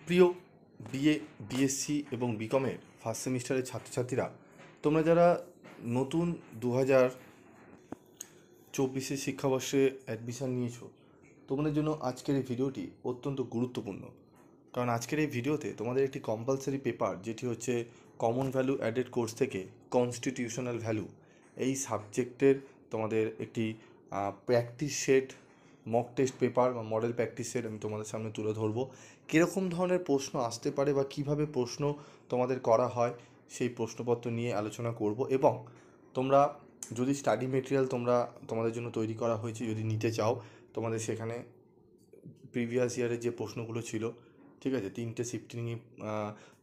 প্রিয় BA BSc এবং বিকমের first সেমিস্টারের ছাত্রছাত্রীরা, তোমরা যারা নতুন 2024 শিক্ষাবর্ষে অ্যাডমিশান নিয়েছো, তোমাদের জন্য আজকের এই ভিডিওটি অত্যন্ত গুরুত্বপূর্ণ। কারণ আজকের এই ভিডিওতে তোমাদের একটি কম্পালসারি পেপার, যেটি হচ্ছে কমন ভ্যালু অ্যাডেড কোর্স থেকে কনস্টিটিউশনাল ভ্যালু, এই সাবজেক্টের তোমাদের একটি practice set, mock test paper বা মডেল প্র্যাকটিস সেট আমি তোমাদের সামনে তুলে ধরবো। কীরকম ধরনের প্রশ্ন আসতে পারে বা কীভাবে প্রশ্ন তোমাদের করা হয় সেই প্রশ্নপত্র নিয়ে আলোচনা করব। এবং তোমরা যদি স্টাডি মেটেরিয়াল তোমাদের জন্য তৈরি করা হয়েছে যদি নিতে চাও, তোমাদের সেখানে প্রিভিয়াস ইয়ারের যে প্রশ্নগুলো ছিল, ঠিক আছে, 3টে শিফটিংয়ে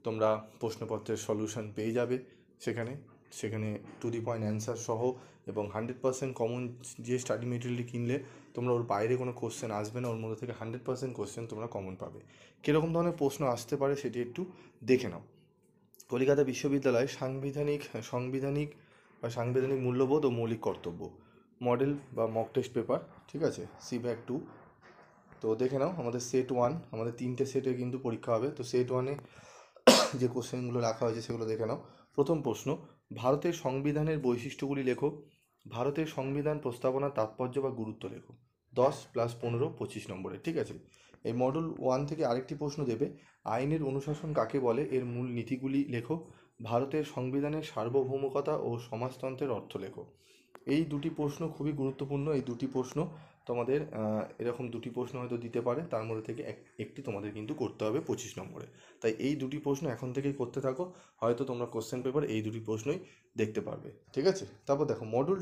তোমরা প্রশ্নপত্রের সলিউশন পেয়ে যাবে। সেখানে টু দি পয়েন্ট অ্যান্সার সহ এবং 100% কমন। যে স্টাডি মেটেরিয়ালটি কিনলে তোমরা ওর বাইরে কোনো কোশ্চেন আসবে না, ওর মধ্যে থেকে 100% কোশ্চেন তোমরা কমন পাবে। কীরকম ধরনের প্রশ্ন আসতে পারে সেটি একটু দেখে নাও। কলকাতা বিশ্ববিদ্যালয় সাংবিধানিক মূল্যবোধ ও মৌলিক কর্তব্য, মডেল বা মক টেস্ট পেপার, ঠিক আছে, CBAC 2। তো দেখে নাও, আমাদের সেট 1, আমাদের 3টে সেটে কিন্তু পরীক্ষা হবে। তো সেট 1-এ যে কোশ্চেনগুলো রাখা হয়েছে সেগুলো দেখে নাও। প্রথম প্রশ্ন, ভারতের সংবিধানের বৈশিষ্ট্যগুলি লেখো। ভারতের সংবিধান প্রস্তাবনার তাৎপর্য বা গুরুত্ব লেখো। 10 + 15 25 নম্বরে, ঠিক আছে। এই মডেল 1 থেকে আরেকটি প্রশ্ন দেবে, আইনের অনুশাসন কাকে বলে, এর মূল নীতিগুলি লেখো। ভারতের সংবিধানের সার্বভৌমকতা ও সমাজতন্ত্রের অর্থ লেখো। এই দুটি প্রশ্ন খুবই গুরুত্বপূর্ণ। এই দুটি প্রশ্ন তোমাদের এরকম দুটি প্রশ্ন হয়তো দিতে পারে, তার মধ্যে থেকে একটি তোমাদের কিন্তু করতে হবে 25 নম্বরে। তাই এই দুটি প্রশ্ন এখন থেকেই করতে থাকো, হয়তো তোমরা কোশ্চেন পেপার এই দুটি প্রশ্নই দেখতে পারবে, ঠিক আছে। তারপর দেখো মডেল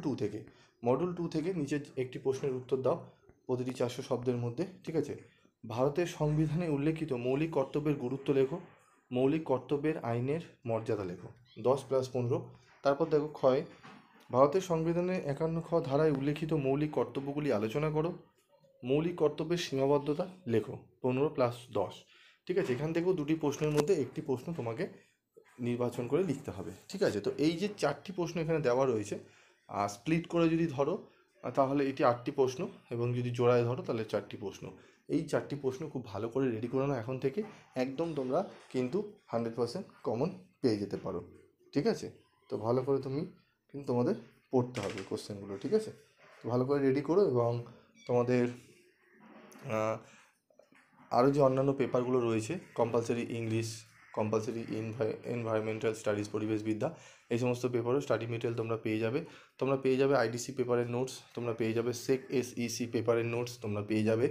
টু থেকে নিচের একটি প্রশ্নের উত্তর দাও প্রতিটি 400 শব্দের মধ্যে, ঠিক আছে। ভারতের সংবিধানে উল্লেখিত মৌলিক কর্তব্যের গুরুত্ব লেখো। মৌলিক কর্তব্যের আইনের মর্যাদা লেখো। 10 + 15। তারপর দেখো ক্ষয়, ভারতের সংবিধানের 51 খ ধারায় উল্লেখিত মৌলিক কর্তব্যগুলি আলোচনা করো। মৌলিক কর্তব্যের সীমাবদ্ধতা লেখো। 15 + 10, ঠিক আছে। এখান থেকেও দুটি প্রশ্নের মধ্যে একটি প্রশ্ন তোমাকে নির্বাচন করে লিখতে হবে, ঠিক আছে। তো এই যে 4টি প্রশ্ন এখানে দেওয়া রয়েছে, স্প্লিট করে যদি ধরো তাহলে এটি 8টি প্রশ্ন, এবং যদি জোড়ায় ধরো তাহলে 4টি প্রশ্ন। এই 4টি প্রশ্ন খুব ভালো করে রেডি করে নাও এখন থেকে, একদম তোমরা কিন্তু 100% কমন পেয়ে যেতে পারো, ঠিক আছে। তো ভালো করে তুমি কিন্তু তোমাদের পড়তে হবে কোশ্চেনগুলো, ঠিক আছে। তো ভালো করে রেডি করো। এবং তোমাদের আরও যে অন্যান্য পেপারগুলো রয়েছে, compulsory English, compulsory environmental studies, পরিবেশবিদ্যা, এই সমস্ত পেপারও স্টাডি মেটেরিয়াল তোমরা পেয়ে যাবে আইডিসি পেপারের নোটস, তোমরা পেয়ে যাবে সেক SEC পেপারের নোটস, তোমরা পেয়ে যাবে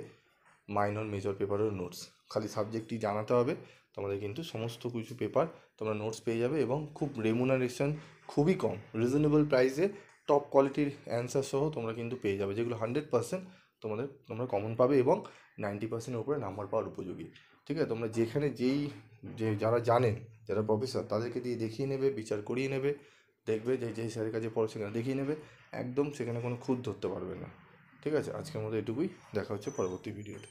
মাইনর মেজর পেপারের নোটস। খালি সাবজেক্টটি জানাতে হবে, তোমাদের কিন্তু সমস্ত কিছু পেপার তোমরা নোটস পেয়ে যাবে। এবং খুব রেমুনারেশন খুবই কম, রিজনেবল প্রাইসে টপ কোয়ালিটির অ্যান্সার সহ তোমরা কিন্তু পেয়ে যাবে, যেগুলো 100% তোমরা কমন পাবে এবং 90%-এর উপরে নাম্বার পাওয়ার উপযোগী, ঠিক আছে। তোমরা যেখানে যারা জানেন, যারা প্রফেসর, তাদেরকে দিয়ে দেখিয়ে নেবে, বিচার করিয়ে নেবে, দেখবে যে স্যারের কাছে পড়ো সেখানে দেখিয়ে নেবে, একদম সেখানে কোনো খুঁত ধরতে পারবে না, ঠিক আছে। আজকের মতো এটুকুই, দেখা হচ্ছে পরবর্তী ভিডিওতে।